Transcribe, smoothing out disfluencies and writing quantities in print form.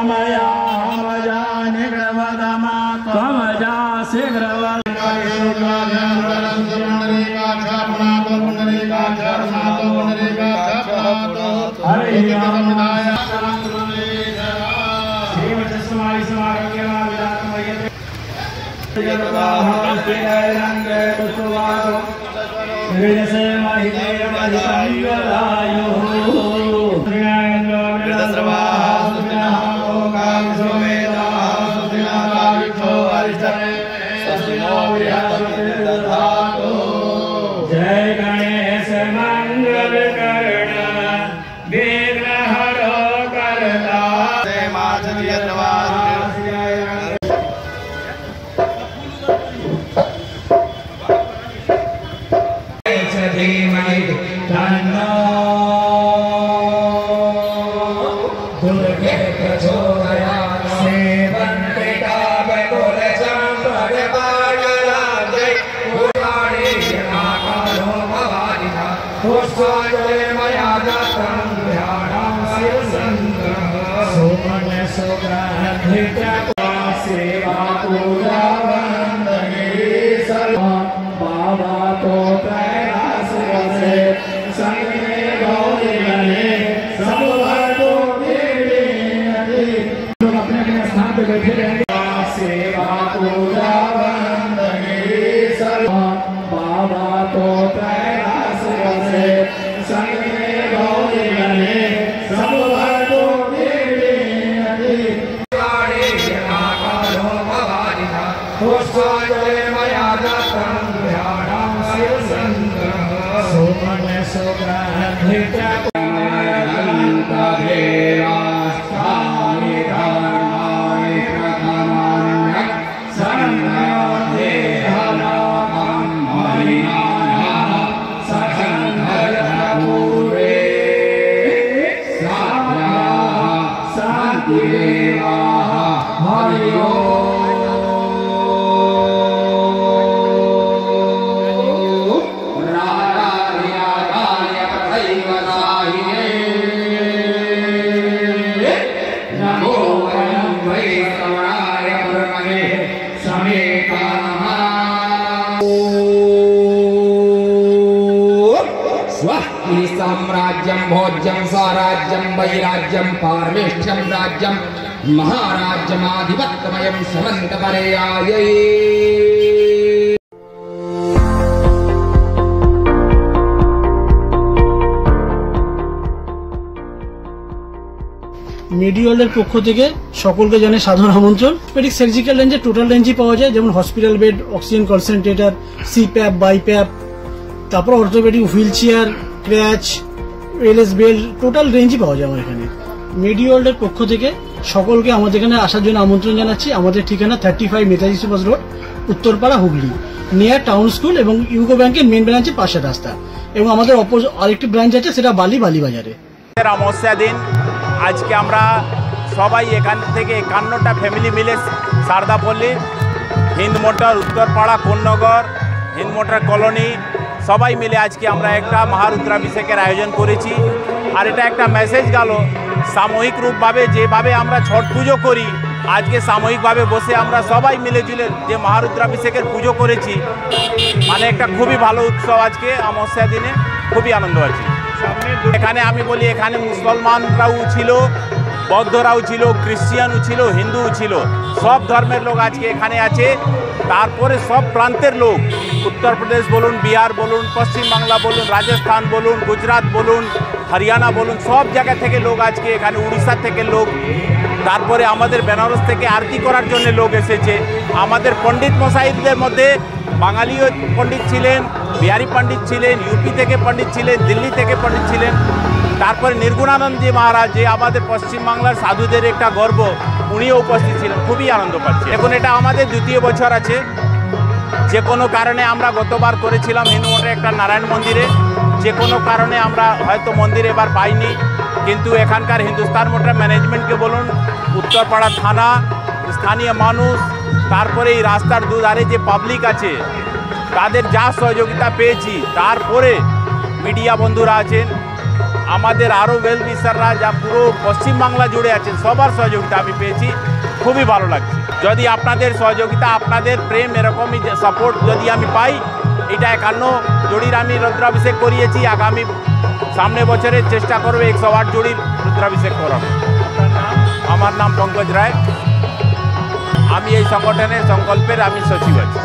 मया मजा निग्रवदमा त्वमजा शीघ्रवद जय गणेश मंगल कर्ण विघ्न हरो करता तन्नो दुर्गे प्रचोदयात् सेवन्ते कावकुलचम्पकपाणराजै पुराणे आकारो भवानिधा पुष्पाञ्जले मया दत्तं ध्यानं शिवसङ्गः सुमन सुगन्धिता सेवा पूजा वन्दने सर्वा बाबा तो प्रयास करे संगे गौरी गणे सब भक्तों के लिए लोग अपने अपने स्थान पे बैठे रहेंगे सेवा पूजा वंदने सर्वा बाबा तो प्रयास करे संगे गौरी गणे सब भक्तों के लिए आकारो भवानिधा पुष्पाञ्जले मया दत्तं ध्यानं शिवसङ्गः सुमन सुगन्धिता हरि साम्राज्यं भोज्यं स्वराज्यं वैराज्यं पारमेष्ठ्यं राज्यं महाराज्यमाधिपत्यमयं समन्तपर्यायै মেডিওয়ালের পক্ষ থেকে সকলকে জানাই সাধারণ আমন্ত্রণ। পেডিক সার্জিক্যাল রেঞ্জে টোটাল রেঞ্জই পাওয়া যায়, যেমন hospital bed, oxygen concentrator, CPAP, BiPAP, তারপর orthopaedic wheelchair, crutch, LS belt, total রেঞ্জই পাওয়া যায় আমার এখানে। মেডিওয়ালের পক্ষ থেকে সকলকে আমাদের এখানে আসার জন্য আমন্ত্রণ জানাচ্ছি। আমাদের ঠিকানা 35 Netaji Subhash road, Uttarpara, Hooghly, near town school এবং ইউকো ব্যাংকের মেন ব্রাঞ্চের পাশের রাস্তা। এবং আমাদের আরেকটি ব্রাঞ্চ আছে, সেটা বালিবাজারে। অমাবস্যা দিন আজকে আমরা সবাই এখান থেকে 51টা ফ্যামিলি মিলে Saradapalli, Hind motor, Uttarpara, Konnagar, Hind motor colony সবাই মিলে আজকে আমরা একটা মহারুদ্রাভিষেকের আয়োজন করেছি। আর এটা একটা মেসেজ গেল সামূহিক রূপভাবে, যেভাবে আমরা ছট পুজো করি, আজকে সামূহিকভাবে বসে আমরা সবাই মিলে জুলে যে মহারুদ্রাভিষেকের পুজো করেছি, মানে একটা খুবই ভালো উৎসব। আজকে অমাবস্যা দিনে খুবই আনন্দ আছে। এখানে আমি বলি, এখানে মুসলমানরাও ছিল, বৌদ্ধরাও ছিল, খ্রিস্টিয়ানও ছিল, হিন্দুও ছিল, সব ধর্মের লোক আজকে এখানে আছে। তারপরে সব প্রান্তের লোক, উত্তরপ্রদেশ বলুন, বিহার বলুন, পশ্চিমবাংলা বলুন, রাজস্থান বলুন, গুজরাট বলুন, হরিয়ানা বলুন, সব জায়গা থেকে লোক আজকে এখানে, উড়িষ্যা থেকে লোক, তারপরে আমাদের বেনারস থেকে আরতি করার জন্য লোক এসেছে। আমাদের পণ্ডিত মশাইদের মধ্যে বাঙালিও পণ্ডিত ছিলেন, বিহারি পণ্ডিত ছিলেন, ইউপি থেকে পণ্ডিত ছিলেন, দিল্লি থেকে পণ্ডিত ছিলেন। তারপরে নির্গুণানন্দজি মহারাজ, যে আমাদের পশ্চিমবাংলার সাধুদের একটা গর্ব, উনিও উপস্থিত ছিলেন। খুবই আনন্দ পাচ্ছি। এখন এটা আমাদের দ্বিতীয় বছর আছে। যে কোনো কারণে আমরা গতবার করেছিলাম হিন্দু মঠে একটা নারায়ণ মন্দিরে, যে কোনো কারণে আমরা হয়তো মন্দির এবার পাইনি, কিন্তু এখানকার হিন্দুস্তান মোটর ম্যানেজমেন্টকে বলুন, উত্তরপাড়া থানা, স্থানীয় মানুষ, তারপরে এই রাস্তার দুধারে যে পাবলিক আছে, তাদের যা সহযোগিতা পেয়েছি, তারপরে মিডিয়া বন্ধুরা আছেন, আমাদের আরও ওয়েল উইশাররা যা পুরো পশ্চিমবাংলা জুড়ে আছেন সবার সহযোগিতা আমি পেয়েছি, খুবই ভালো লাগছে। যদি আপনাদের সহযোগিতা, আপনাদের প্রেম, এরকমই সাপোর্ট যদি আমি পাই, এটা 51 জুড়ির আমি রুদ্রাভিষেক করিয়েছি, আগামী সামনে বছরের চেষ্টা করবে 108 জুড়ির রুদ্রাভিষেক করানো। আমার নাম পঙ্কজ রায়, আমি এই সংগঠনের সংকল্পের আমি সচিব আছি।